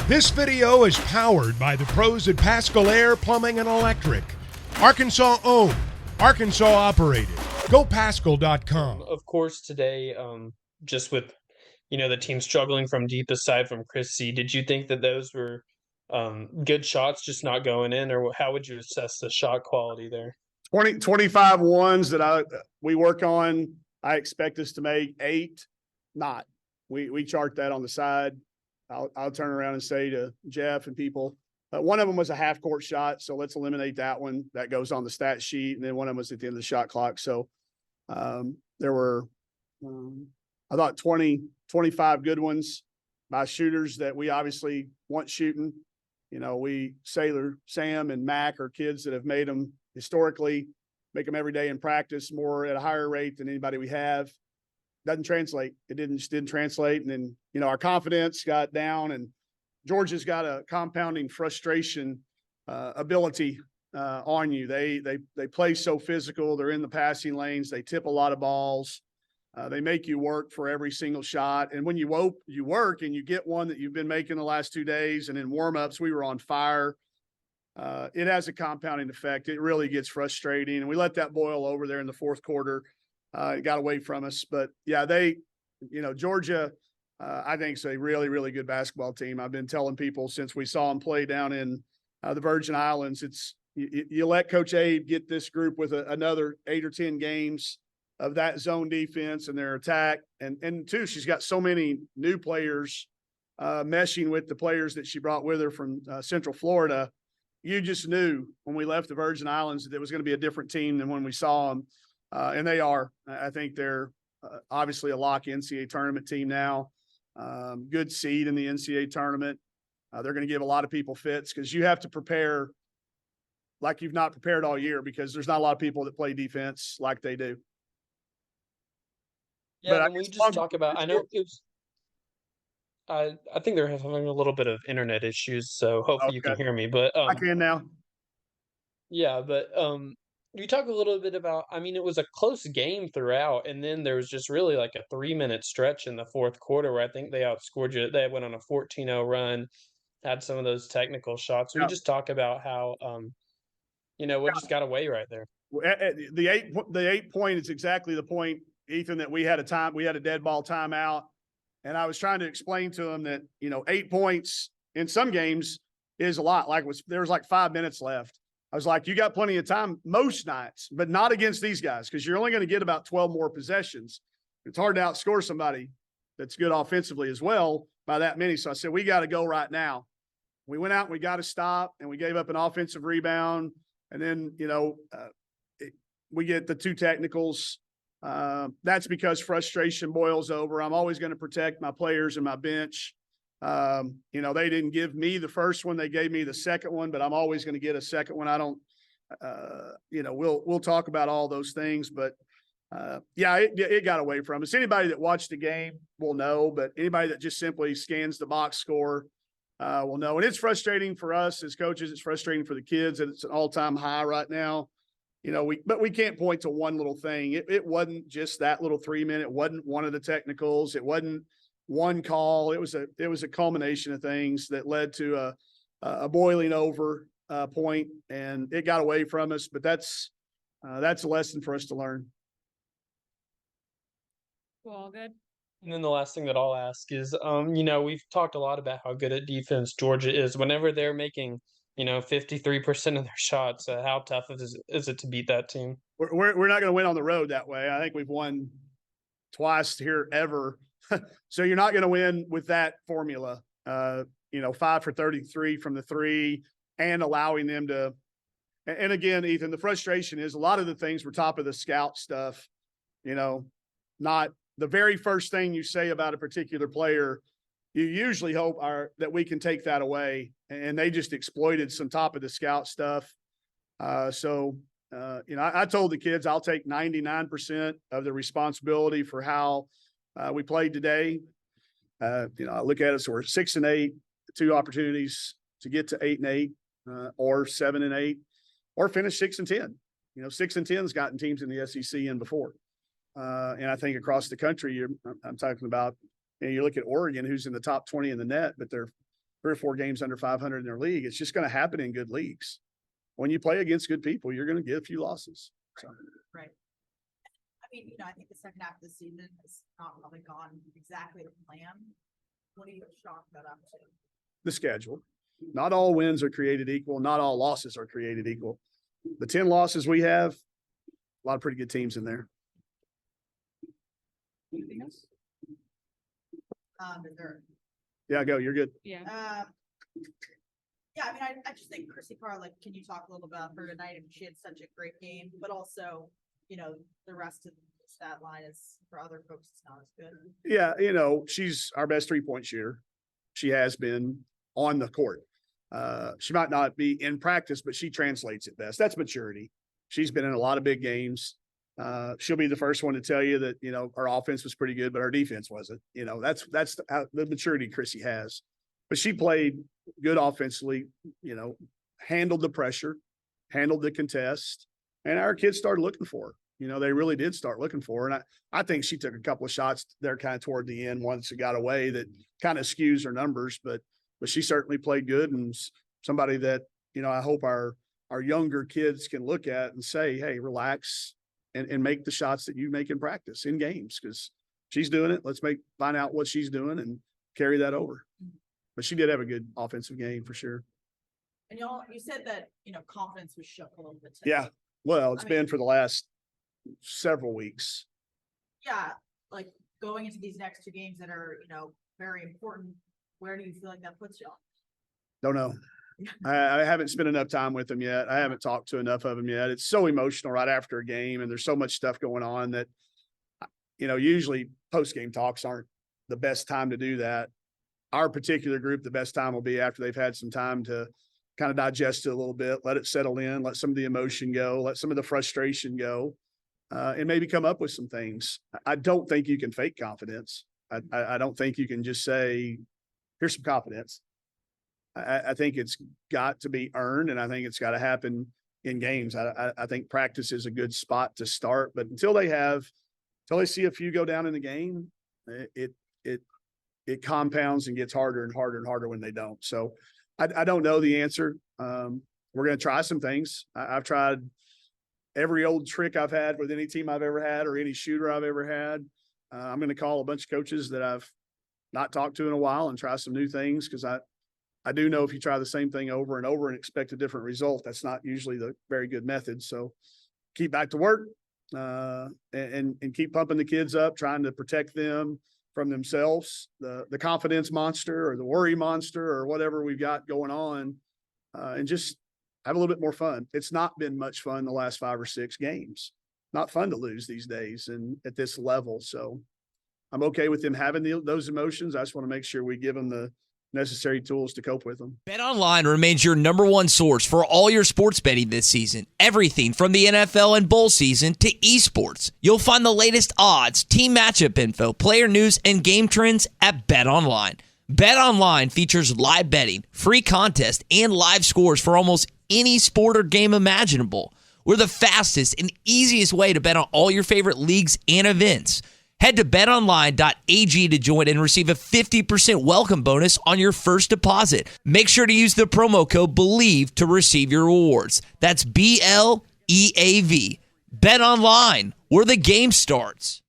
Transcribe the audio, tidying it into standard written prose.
This video is powered by the pros at Pascal Air Plumbing and Electric. Arkansas owned, Arkansas operated. GoPascal.com. Of course, today, just with the team struggling from deep aside from Chris C, did you think that those were good shots just not going in, or how would you assess the shot quality there? 25 ones that we work on. I expect us to make 8. Not. We chart that on the side. I'll turn around and say to Jeff and people, one of them was a half court shot, so let's eliminate that one. That goes on the stat sheet, and then one of them was at the end of the shot clock. So there were, I thought 25 good ones by shooters that we obviously want shooting. Sailor, Sam, and Mac are kids that have made them historically, make them every day in practice, more at a higher rate than anybody we have. Doesn't translate. It didn't translate. And then, our confidence got down, and Georgia's got a compounding frustration ability on you. They play so physical. They're in the passing lanes. They tip a lot of balls. They make you work for every single shot. And when you work and you get one that you've been making the last 2 days, and in warmups, we were on fire. It has a compounding effect. It really gets frustrating. And we let that boil over there in the fourth quarter. It got away from us. But, yeah, Georgia, I think, is a really, really good basketball team. I've been telling people since we saw them play down in the Virgin Islands, you let Coach Abe get this group with another 8 or 10 games of that zone defense and their attack. And two, she's got so many new players meshing with the players that she brought with her from Central Florida. You just knew when we left the Virgin Islands that it was going to be a different team than when we saw them. And they are. I think they're obviously a lock NCAA tournament team now. Good seed in the NCAA tournament. They're going to give a lot of people fits because you have to prepare like you've not prepared all year, because there's not a lot of people that play defense like they do. Yeah, and we just talk about, I know it was, I think they're having a little bit of internet issues, so hopefully you can hear me. But I can now. Yeah, but you talk a little bit about, it was a close game throughout, and then there was just really like a 3-minute stretch in the fourth quarter where I think they outscored you. They went on a 14-0 run, had some of those technical shots. We just talk about how, what just got away right there. The 8 point is exactly the point, Ethan, that we had a dead ball timeout. And I was trying to explain to him that, 8 points in some games is a lot. There was like 5 minutes left. I was like, you got plenty of time most nights, but not against these guys, because you're only going to get about 12 more possessions. It's hard to outscore somebody that's good offensively as well by that many. So I said, we got to go right now. We went out and we got to stop, and we gave up an offensive rebound. And then, we get the 2 technicals. That's because frustration boils over. I'm always going to protect my players and my bench. They didn't give me the first one. They gave me the second one, but I'm always going to get a second one. I don't, we'll talk about all those things, but it got away from us. Anybody that watched the game will know, but anybody that just simply scans the box score will know. And it's frustrating for us as coaches. It's frustrating for the kids, and it's an all-time high right now. But we can't point to one little thing. It wasn't just that little 3-minute. It wasn't one of the technicals. It wasn't one call. It was a culmination of things that led to a boiling over point, and it got away from us. But that's a lesson for us to learn. All good. And then the last thing that I'll ask is, we've talked a lot about how good at defense Georgia is. Whenever they're making 53% of their shots, how tough is it to beat that team? We're not going to win on the road that way. I think we've won twice here ever. So you're not going to win with that formula. 5 for 33 from the 3 and allowing them to. And again, Ethan, the frustration is a lot of the things were top of the scout stuff. Not the very first thing you say about a particular player. You usually hope that we can take that away, and they just exploited some top of the scout stuff. I told the kids I'll take 99% of the responsibility for how we played today. I look at it, so we're 6-8, 2 opportunities to get to 8-8, or 7-8, or finish 6-10. 6-10 has gotten teams in the SEC in before, and I think across the country, I'm talking about. You look at Oregon, who's in the top 20 in the net, but they're 3 or 4 games under 500 in their league. It's just going to happen in good leagues. When you play against good people, you're going to get a few losses. So. Right. I mean, I think the second half of the season has not really gone exactly to plan. What do you chalk that up to? The schedule. Not all wins are created equal. Not all losses are created equal. The 10 losses we have, a lot of pretty good teams in there. Anything else? Is there? Yeah, go. You're good. Yeah. Yeah, I mean, I just think Chrissy Carr, like, can you talk a little about her tonight? I mean, she had such a great game, but also, the rest of the stat line is for other folks, it's not as good. Yeah, she's our best 3-point shooter. She has been on the court. She might not be in practice, but she translates it best. That's maturity. She's been in a lot of big games. She'll be the first one to tell you that, our offense was pretty good, but our defense wasn't. That's the maturity Chrissy has. But she played good offensively, handled the pressure, handled the contest, and our kids started looking for her. They really did start looking for her. And I think she took a couple of shots there kind of toward the end once it got away that kind of skews her numbers, but she certainly played good, and somebody that, I hope our younger kids can look at and say, hey, relax and make the shots that you make in practice in games, because she's doing it. Let's find out what she's doing and carry that over. But she did have a good offensive game for sure. And you said that, confidence was shook a little bit today. Yeah. Well, it's been for the last several weeks. Yeah. Like going into these next 2 games that are, very important, where do you feel like that puts you on? Don't know. I haven't spent enough time with them yet. I haven't talked to enough of them yet. It's so emotional right after a game, and there's so much stuff going on that, usually post-game talks aren't the best time to do that. Our particular group, the best time will be after they've had some time to kind of digest it a little bit, let it settle in, let some of the emotion go, let some of the frustration go, and maybe come up with some things. I don't think you can fake confidence. I don't think you can just say, here's some confidence. I think it's got to be earned, and I think it's got to happen in games. I think practice is a good spot to start, but until they see a few go down in the game, it compounds and gets harder and harder and harder when they don't. So I don't know the answer. We're going to try some things. I've tried every old trick I've had with any team I've ever had or any shooter I've ever had. I'm going to call a bunch of coaches that I've not talked to in a while and try some new things, because I do know if you try the same thing over and over and expect a different result, that's not usually the very good method. So keep back to work and keep pumping the kids up, trying to protect them from themselves, the confidence monster or the worry monster or whatever we've got going on, and just have a little bit more fun. It's not been much fun the last 5 or 6 games. Not fun to lose these days and at this level. So I'm okay with them having those emotions. I just want to make sure we give them the necessary tools to cope with them. BetOnline remains your number one source for all your sports betting this season. Everything from the NFL and bowl season to esports. You'll find the latest odds, team matchup info, player news, and game trends at BetOnline. BetOnline features live betting, free contests, and live scores for almost any sport or game imaginable. We're the fastest and easiest way to bet on all your favorite leagues and events. Head to betonline.ag to join and receive a 50% welcome bonus on your first deposit. Make sure to use the promo code BELIEVE to receive your rewards. That's BLEAV. Bet Online, where the game starts.